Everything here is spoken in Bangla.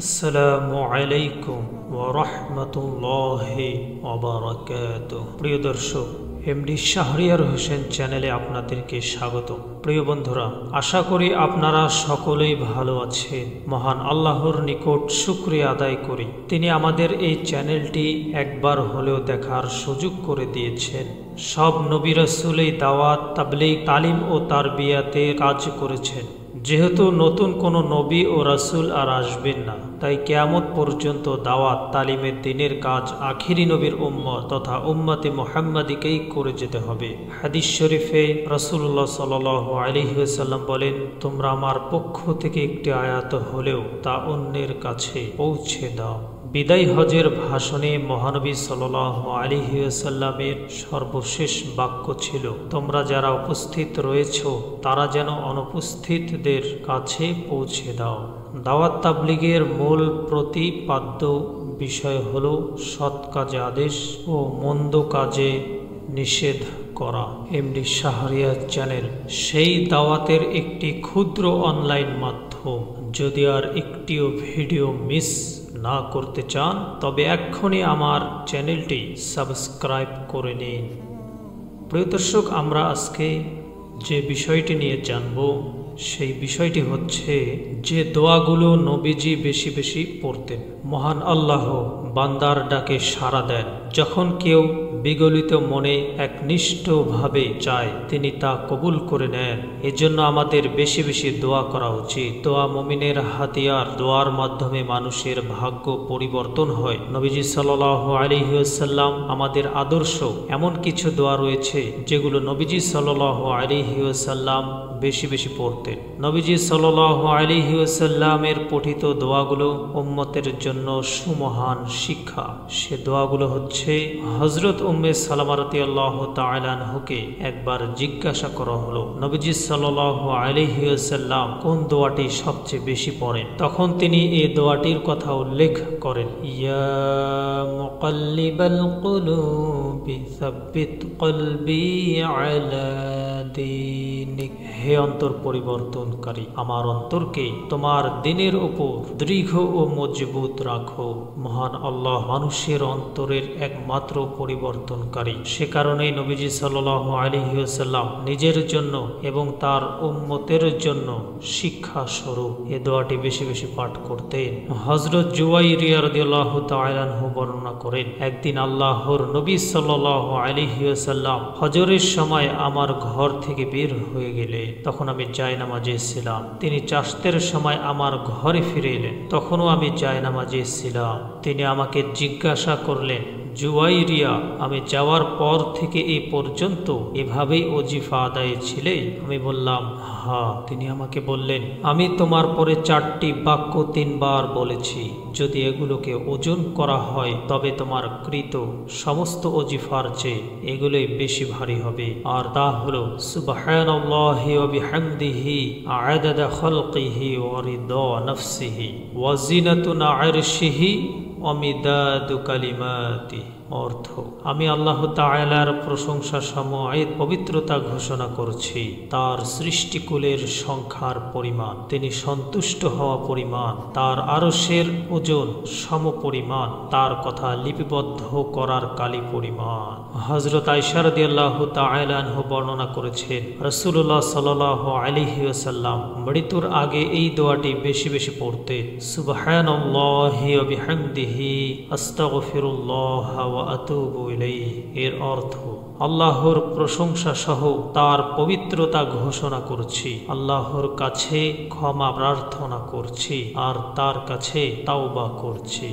আসসালামু আলাইকুম ওয়া রাহমাতুল্লাহি ওয়া বারাকাতুহু। প্রিয় দর্শক, এমডি শাহরিয়ার হোসেন চ্যানেলে আপনাদেরকে স্বাগত। প্রিয় বন্ধুরা, আশা করি আপনারা সকলেই ভালো আছেন। মহান আল্লাহর নিকট শুকরিয়া আদায় করি, তিনি আমাদের এই চ্যানেলটি একবার হলেও দেখার সুযোগ করে দিয়েছেন। সব নবী রাসূলই দাওয়াত, তাবলীগ, তালিম ও তারবিয়াতে কাজ করেছেন। যেহেতু নতুন কোনো নবী ও রাসূল আর আসবেন না, তাই কিয়ামত পর্যন্ত দাওয়াত তালিমের দিনের কাজ আখিরি নবীর উম্মত তথা উম্মতে মুহাম্মাদিকেই করে যেতে হবে। হাদিস শরীফে রাসূলুল্লাহ সাল্লাল্লাহু আলাইহি ওয়াসাল্লাম বলেন, তোমরা আমার পক্ষ থেকে একটি আয়াত হলেও তা অন্যের কাছে পৌঁছে দাও। বিদায় হজের ভাষণে মহানবী সাল্লাল্লাহু আলাইহি ওয়াসাল্লামের সর্বশেষ বাক্য ছিল, তোমরা যারা উপস্থিত রয়েছ তারা যেন অনুপস্থিতদের কাছে পৌঁছে দাও। দাওয়াত তাবলীগের মূল প্রতিপাদ্য বিষয় হল সৎ কাজে আদেশ ও মন্দ কাজে নিষেধ করা। এমডি শাহরিয়ার চ্যানেল সেই দাওয়াতের একটি ক্ষুদ্র অনলাইন মাধ্যম। যদি আর একটিও ভিডিও মিস না করতে চান তবে এক্ষুনি আমার চ্যানেলটি সাবস্ক্রাইব করে নিন। প্রিয় দর্শক, আমরা আজকে যে বিষয়টি নিয়ে জানব সেই বিষয়টি হচ্ছে যে দোয়াগুলো নবীজি বেশি বেশি পড়তেন। মহান আল্লাহ বান্দার ডাকে সাড়া দেন। যখন কেউ বিগলিত মনে একনিষ্ঠভাবে চায়, তিনি তা কবুল করে নেন। এজন্য আমাদের বেশি বেশি দোয়া করা উচিত। দোয়া মুমিনের হাতিয়ার। দোয়ার মাধ্যমে মানুষের ভাগ্য পরিবর্তন হয়। নবীজি সাল্লাল্লাহু আলাইহি ওয়াসাল্লাম আমাদের আদর্শ। এমন কিছু দোয়া রয়েছে যেগুলো নবীজি সাল্লাল্লাহু আলাইহি ওয়াসাল্লাম বেশি বেশি পড়তেন। নবীজি সাল্লাল্লাহু আলাইহি ওয়াসাল্লামের পঠিত দোয়াগুলো উম্মতের জন্য সুমহান শিক্ষা। সে দোয়াগুলো হচ্ছে, হযরত উম্মে সালামা রাদিয়াল্লাহু তাআলা আনহাকে একবার জিজ্ঞাসা করা হলো, নবীজি সাল্লাল্লাহু আলাইহি ওয়াসাল্লাম কোন দোয়াটি সবচেয়ে বেশি পড়েন? তখন তিনি এই দোয়াটির কথা উল্লেখ করেন, ইয়া মুকাল্লিবাল কুলুবি সাব্বিত কলবি আলা দীনিক। হে অন্তর পরিবর্তনকারী, আমার অন্তরকে তোমার দ্বীনের উপর দৃঢ় ও মজবুত রাখো। মহান আল্লাহ মানুষের অন্তরের একমাত্র পরিবর্তনকারী। সে কারণেই নবীজি সাল্লাল্লাহু আলাইহি ওয়াসাল্লাম নিজের জন্য এবং তার উম্মতের জন্য শিক্ষা স্বরূপ এ দোয়াটি বেশি বেশি পাঠ করতেন। হযরত জুওয়াইরিয়া রাদিয়াল্লাহু তাআলা আনহু বর্ণনা করেন, একদিন আল্লাহর নবী সাল্লাল্লাহু আলাইহি ওয়াসাল্লাম হজরের সময় আমার ঘর থেকে বের হয়ে গেলে তখন আমি জায়নামাজে ছিলাম। তিনি চাশতের সময় আমার ঘরে ফিরে এলেন, তখনও আমি জায়নামাজে ছিলাম। তিনি আমাকে জিজ্ঞাসা করলেন, জুওয়াইরিয়া, আমি যাওয়ার পর থেকে এই পর্যন্ত এভাবেই ওজিফা আদায়ে ছিলে? আমি বললাম, হ্যাঁ। তিনি আমাকে বললেন, আমি তোমার পরে 4টি বাক্য 3 বার বলেছি। যদি এগুলোকে ওজন করা হয় তবে তোমার কৃত সমস্ত ওজিফার চেয়ে এগুলোই বেশি ভারী হবে। আর তা হলো, সুবহানাল্লাহি ওয়া বিহামদিহি আদাদা খালকিহি ওয়া রিদা নাফসিহি ওয়া জিনাতুনা আরশিহি ওয়া মিদাদু কালিমাতি। অর্থ, আমি আল্লাহ তাআলার প্রশংসা সময়েত পবিত্রতা ঘোষণা করছি, তার সৃষ্টিকুলের সংখ্যার পরিমাণ, তিনি সন্তুষ্ট হওয়া পরিমাণ, তার আরশের ওজন সম পরিমাণ, তার কথা লিপিবদ্ধ করার কালি পরিমাণ। হযরত আয়েশা রাদিয়াল্লাহু তাআলা আনহা বর্ণনা করেছেন, রাসূলুল্লাহ সাল্লাল্লাহু আলাইহি ওয়াসাল্লাম মৃত্যুর আগে এই দোয়াটি বেশি বেশি পড়তেন, সুবহানাল্লাহি ওয়া বিহামদিহি আস্তাগফিরুল্লাহ ওয়া আতুবু ইলাইহি। এর অর্থ, আল্লাহর প্রশংসা সহ তার পবিত্রতা ঘোষণা করছি, আল্লাহর কাছে ক্ষমা প্রার্থনা করছি আর তার কাছে তাওবা করছি।